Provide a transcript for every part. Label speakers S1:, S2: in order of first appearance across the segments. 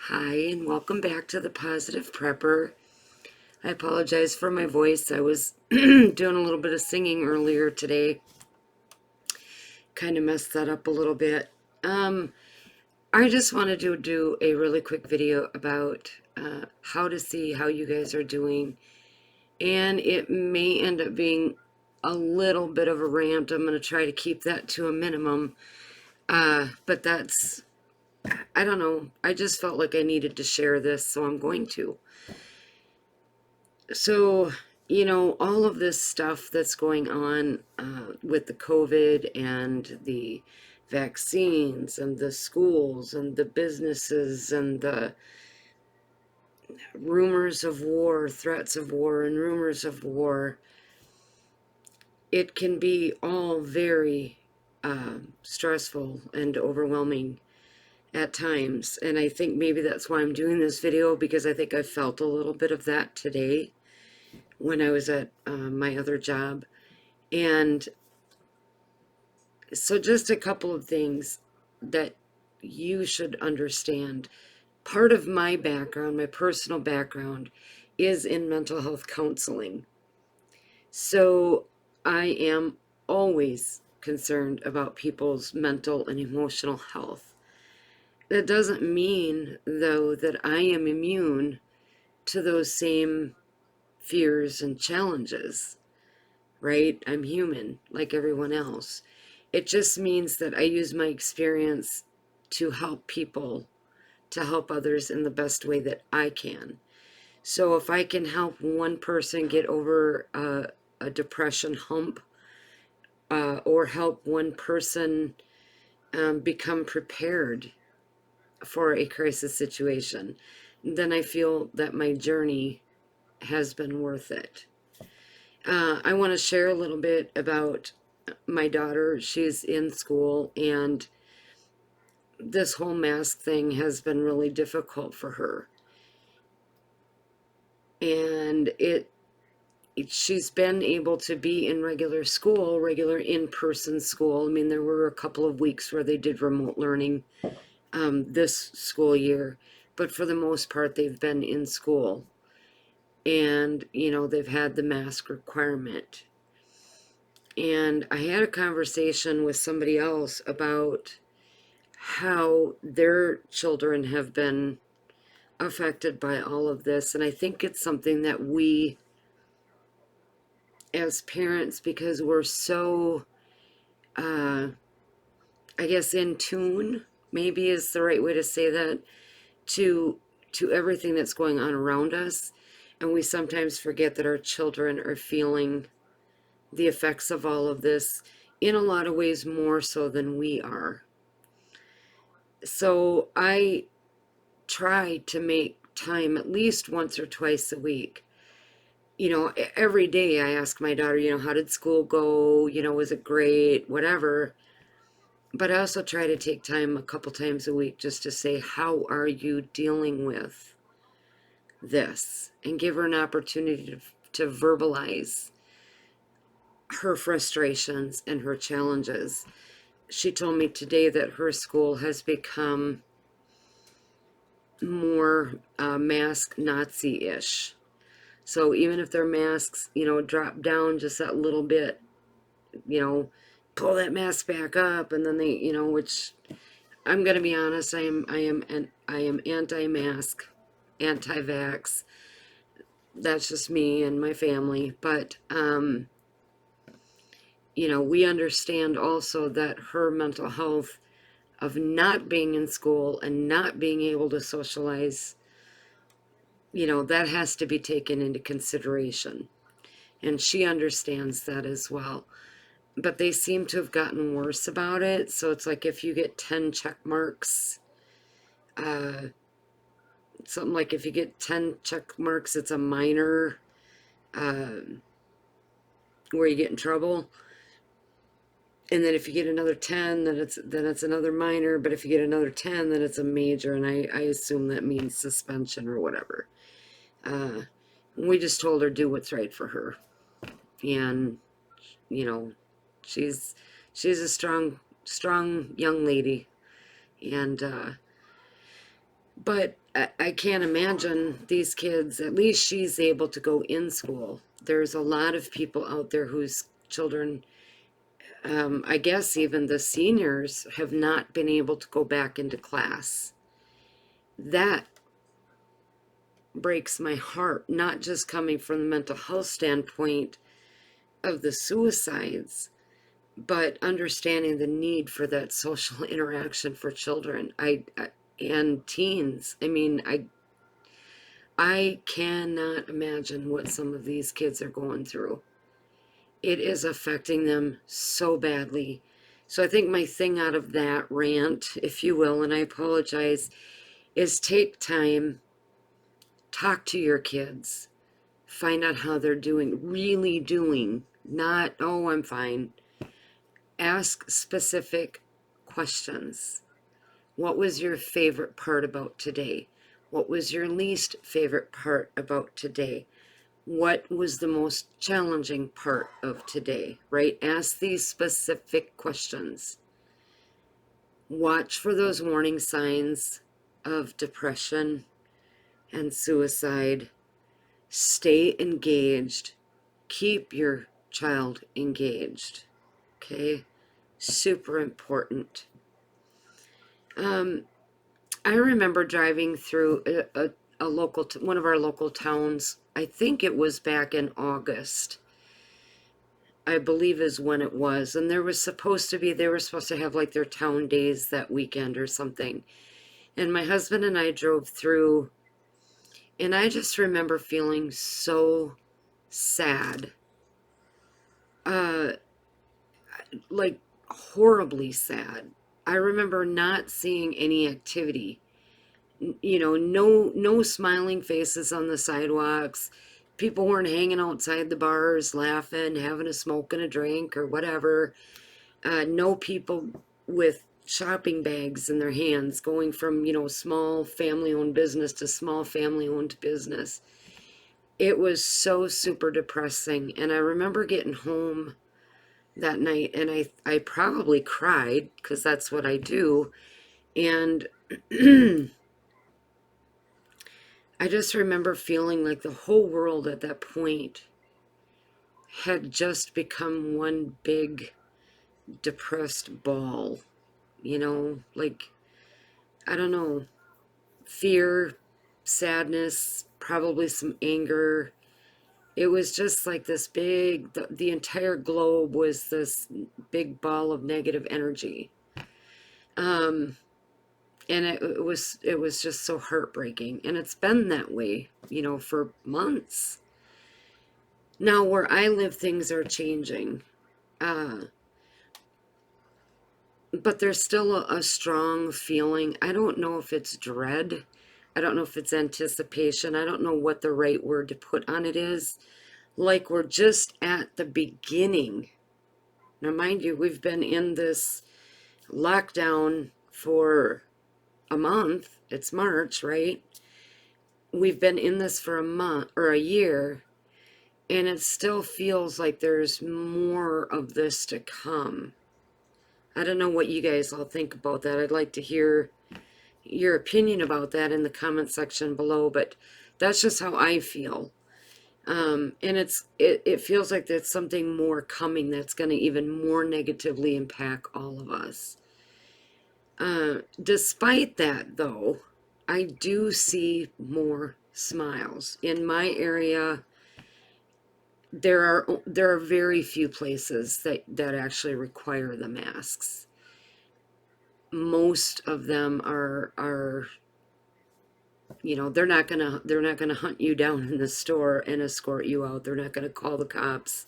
S1: Hi, and welcome back to the Positive Prepper. I apologize for my voice. I was doing a little bit of singing earlier today. Kind of messed that up a little bit. Um, I just wanted to do a really quick video about how to see how you guys are doing. And it may end up being a little bit of a rant. I'm going to try to keep that to a minimum. But I don't know. I just felt like I needed to share this, so I'm going to. So, all of this stuff that's going on with the COVID and the vaccines and the schools and the businesses and the rumors of war, threats of war, and rumors of war, it can be all very stressful and overwhelming at times. And I think maybe that's why I'm doing this video, because I think I felt a little bit of that today when I was at my other job. And so, just a couple of things that you should understand. Part of my background, my personal background, is in mental health counseling. So, I am always concerned about people's mental and emotional health. That doesn't mean, though, that I am immune to those same fears and challenges, right? I'm human like everyone else. It just means that I use my experience to help people, to help others in the best way that I can. So if I can help one person get over a depression hump, or help one person become prepared for a crisis situation, then I feel that my journey has been worth it. I want to share a little bit about my daughter. She's in school, and this whole mask thing has been really difficult for her. And she's been able to be in regular school, regular in-person school. I mean, there were a couple of weeks where they did remote learning this school year, but for the most part, they've been in school. And, they've had the mask requirement. And I had a conversation with somebody else about how their children have been affected by all of this. And I think it's something that we, as parents, because we're so, I guess, in tune, maybe is the right way to say that, to everything that's going on around us. And we sometimes forget that our children are feeling the effects of all of this in a lot of ways more so than we are. So I try to make time at least once or twice a week. Every day I ask my daughter, how did school go? Was it great? Whatever. But I also try to take time a couple times a week just to say, how are you dealing with this? And give her an opportunity to verbalize her frustrations and her challenges. She told me today that her school has become more mask Nazi-ish. So even if their masks, drop down just that little bit, you know, pull that mask back up, and then they, which I'm gonna be honest, I am anti-mask, anti-vax. That's just me and my family. But we understand also that her mental health of not being in school and not being able to socialize, that has to be taken into consideration. And she understands that as well. But they seem to have gotten worse about it. So it's like if you get 10 check marks, uh, something like if you get 10 check marks, it's a minor uh, where you get in trouble. And then if you get another 10, then it's another minor. But if you get another 10, then it's a major. And I assume that means suspension or whatever. Uh, we just told her do what's right for her. And, you know, she's she's a strong young lady. And But I can't imagine these kids, at least she's able to go in school. There's a lot of people out there whose children, I guess even the seniors, have not been able to go back into class. That breaks my heart, not just coming from the mental health standpoint of the suicides, but understanding the need for that social interaction for children and teens. I mean, I cannot imagine what some of these kids are going through. It is affecting them so badly. So I think my thing out of that rant, if you will, and I apologize, is take time, talk to your kids, find out how they're doing, really doing, not, oh, I'm fine. Ask specific questions. What was your favorite part about today? What was your least favorite part about today? What was the most challenging part of today, right? Ask these specific questions. Watch for those warning signs of depression and suicide. Stay engaged. Keep your child engaged. Okay? Super important. I remember driving through a local, one of our local towns. I think it was back in August, I believe is when it was. And they were supposed to have like their town days that weekend or something. And my husband and I drove through, and I just remember feeling so sad. Uh, like horribly sad. I remember not seeing any activity. No smiling faces on the sidewalks. People weren't hanging outside the bars laughing, having a smoke and a drink or whatever. No people with shopping bags in their hands going from, small family owned business to small family owned business. It was so super depressing. And I remember getting home that night, and I probably cried because that's what I do. And I just remember feeling like the whole world at that point had just become one big depressed ball, like, I don't know, fear, sadness, probably some anger. It was just like this big, the entire globe was this big ball of negative energy. Um, and it was just so heartbreaking. And it's been that way, for months. Now, where I live, things are changing. Uh, but there's still a strong feeling. I don't know if it's dread. I don't know if it's anticipation. I don't know what the right word to put on it is. Like we're just at the beginning. Now, mind you, we've been in this lockdown for a month. It's March, right? We've been in this for a month or a year, and it still feels like there's more of this to come. I don't know what you guys all think about that. I'd like to hear your opinion about that in the comment section below, but that's just how I feel. And it feels like there's something more coming that's going to even more negatively impact all of us. Despite that, though, I do see more smiles in my area. There are very few places that actually require the masks. Most of them are they're not gonna hunt you down in the store and escort you out. They're not gonna call the cops.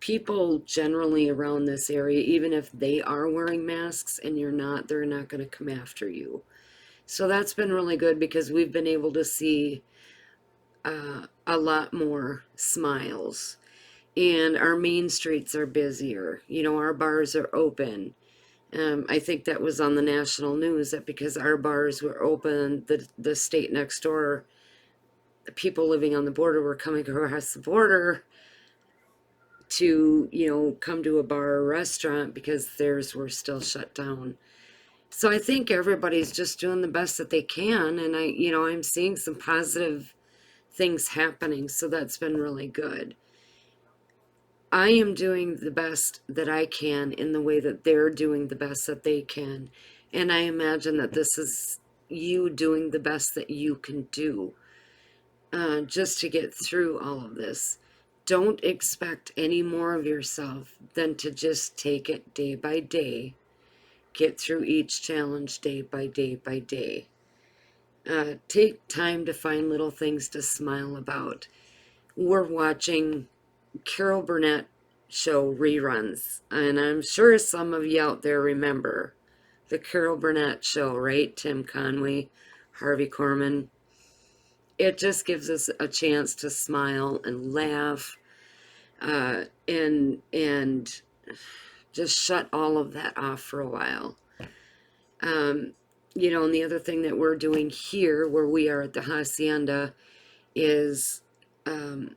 S1: People generally around this area, even if they are wearing masks and you're not, they're not gonna come after you. So that's been really good because we've been able to see a lot more smiles. And our main streets are busier. Our bars are open. I think that was on the national news that because our bars were open, the state next door, the people living on the border were coming across the border to, come to a bar or restaurant because theirs were still shut down. So I think everybody's just doing the best that they can, and I'm seeing some positive things happening, so that's been really good. I am doing the best that I can in the way that they're doing the best that they can. And I imagine that this is you doing the best that you can do, just to get through all of this. Don't expect any more of yourself than to just take it day by day, get through each challenge day by day by day. Take time to find little things to smile about. We're watching Carol Burnett show reruns, and I'm sure some of you out there remember the Carol Burnett show, right? Tim Conway, Harvey Korman. It just gives us a chance to smile and laugh, and just shut all of that off for a while. Um, and the other thing that we're doing here, where we are at the hacienda, is um,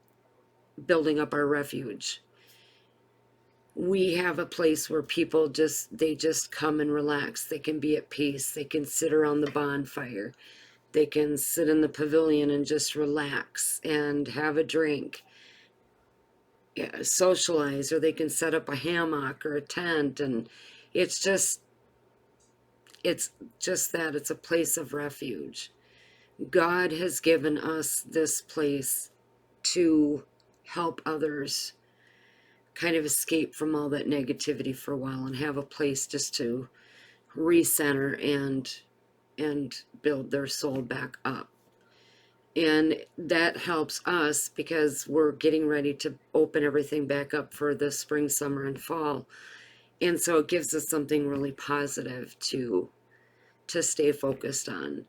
S1: building up our refuge. We have a place where people just come and relax. They can be at peace. They can sit around the bonfire. They can sit in the pavilion and just relax and have a drink, yeah, socialize, or they can set up a hammock or a tent, and it's just it's just that it's a place of refuge. God has given us this place to help others kind of escape from all that negativity for a while and have a place just to recenter and build their soul back up. And that helps us because we're getting ready to open everything back up for the spring, summer, and fall. And so it gives us something really positive to stay focused on.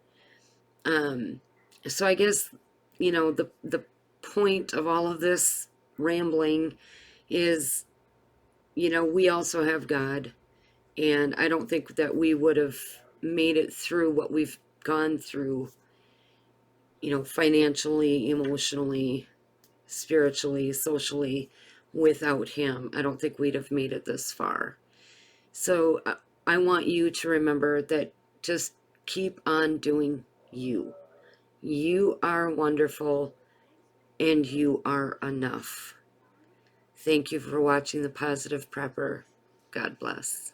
S1: Um, so I guess, the point of all of this rambling is, we also have God. And I don't think that we would have made it through what we've gone through, financially, emotionally, spiritually, socially, without Him. I don't think we'd have made it this far. So I want you to remember that just keep on doing you. You are wonderful and you are enough. Thank you for watching The Positive Prepper. God bless.